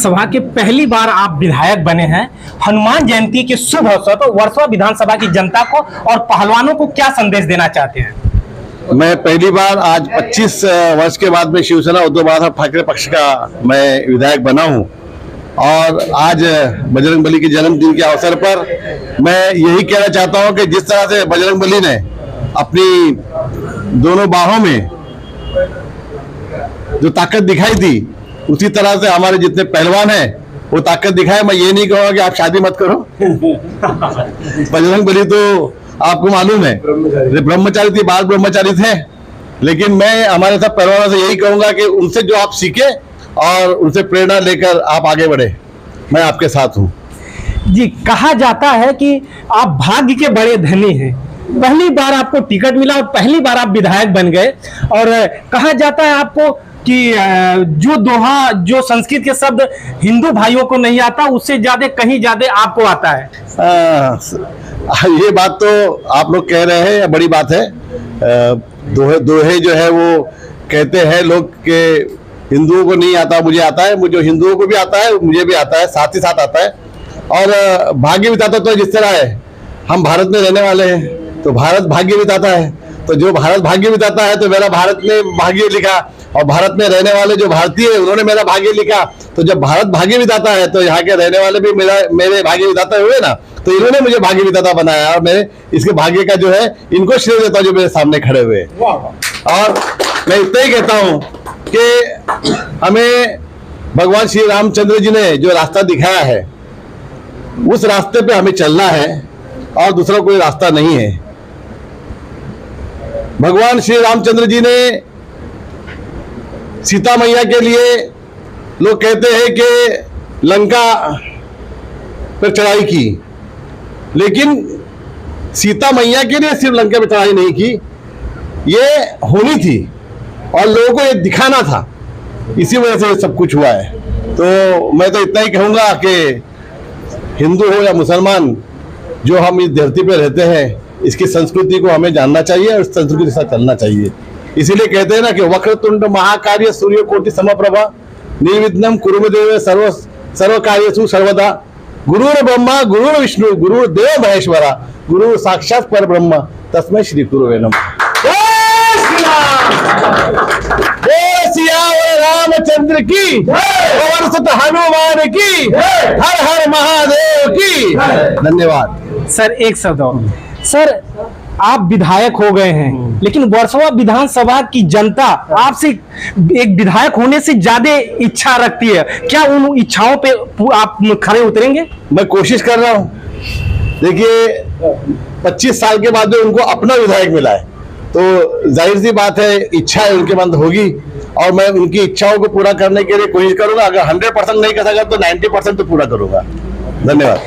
विधानसभा के पहली बार आप विधायक बने हैं। हनुमान जयंती के शुभ अवसर पर वर्सोवा विधानसभा की जनता को और पहलवानों को क्या संदेश देना चाहते हैं? मैं पहली बार आज 25 वर्ष के बाद में शिवसेना उद्धव बाला ठाकरे पक्ष का मैं विधायक बना हूं और आज बजरंगबली के जन्मदिन के अवसर पर मैं यही कहना चाहता हूं कि जिस तरह से बजरंगबली ने अपनी दोनों बाहों में जो ताकत दिखाई थी, उसी तरह से हमारे जितने पहलवान हैं वो ताकत दिखाए। मैं ये नहीं कहूँगा कि आप शादी मत करो। बजरंगबली तो आपको मालूम है ब्रह्मचारी थी, बाल ब्रह्मचारी थे, लेकिन मैं हमारे सब पहलवानों से यही कहूंगा कि उनसे जो आप सीखे और उनसे प्रेरणा लेकर आप आगे बढ़े। मैं आपके साथ हूँ जी। कहा जाता है कि आप भाग्य के बड़े धनी हैं। पहली बार आपको टिकट मिला और पहली बार आप विधायक बन गए और कहा जाता है आपको कि जो दोहा, जो संस्कृत के शब्द हिंदू भाइयों को नहीं आता, उससे ज्यादा कहीं ज्यादा आपको आता है। ये बात तो आप लोग कह रहे हैं, बड़ी बात है। दोहे जो है वो कहते हैं लोग के हिंदुओं को नहीं आता, मुझे आता है। मुझे हिंदुओं को भी आता है, मुझे भी आता है, साथ ही साथ आता है। और भाग्य बिताता तो जिस तरह है, हम भारत में रहने वाले हैं तो भारत भाग्य बिताता है। तो जो भारत भाग्य बिताता है तो मेरा भारत में भाग्य लिखा, और भारत में रहने वाले जो भारतीय है उन्होंने मेरा भाग्य लिखा। तो जब भारत भाग्य बिताता है तो यहाँ के रहने वाले भी मेरे भाग्य बिताते हुए ना, तो इन्होंने मुझे भाग्य बिताता बनाया और मैं इसके भाग्य का जो है इनको श्रेय देता हूँ जो मेरे सामने खड़े हुए। और मैं इतना ही कहता हूँ कि हमें भगवान श्री रामचंद्र जी ने जो रास्ता दिखाया है उस रास्ते पे हमें चलना है और दूसरा कोई रास्ता नहीं है। भगवान श्री रामचंद्र जी ने सीता मैया के लिए, लोग कहते हैं कि लंका पर चढ़ाई की, लेकिन सीता मैया के लिए सिर्फ लंका पर चढ़ाई नहीं की, ये होनी थी और लोगों को ये दिखाना था। इसी वजह से सब कुछ हुआ है। तो मैं तो इतना ही कहूँगा कि हिंदू हो या मुसलमान, जो हम इस धरती पे रहते हैं, इसकी संस्कृति को हमें जानना चाहिए और संस्कृति के साथ चलना चाहिए। इसीलिए कहते हैं ना कि वक्रतुंड महाकार्य सूर्यकोटि समप्रभा निर्विघ्नं कुरुदेव सर्व कार्येषु सर्वदा। गुरुर ब्रह्मा गुरुर विष्णु गुरुदेव महेश्वरा गुरु साक्षात पर ब्रह्म तस्मै श्री गुरुवे नमः। रामचंद्र की, पवन सुत हनुमान की, हर हर महादेव की। धन्यवाद सर। एक शब्द और सर, आप विधायक हो गए हैं, लेकिन वर्सोवा विधानसभा की जनता आपसे एक विधायक होने से ज्यादा इच्छा रखती है। क्या उन इच्छाओं पे आप खरे उतरेंगे? मैं कोशिश कर रहा हूँ। देखिए 25 साल के बाद उनको अपना विधायक मिला है, तो जाहिर सी बात है इच्छा है उनके मन होगी और मैं उनकी इच्छाओं को पूरा करने के लिए कोशिश करूंगा। अगर 100% नहीं कर सका तो 90% तो पूरा करूंगा। धन्यवाद।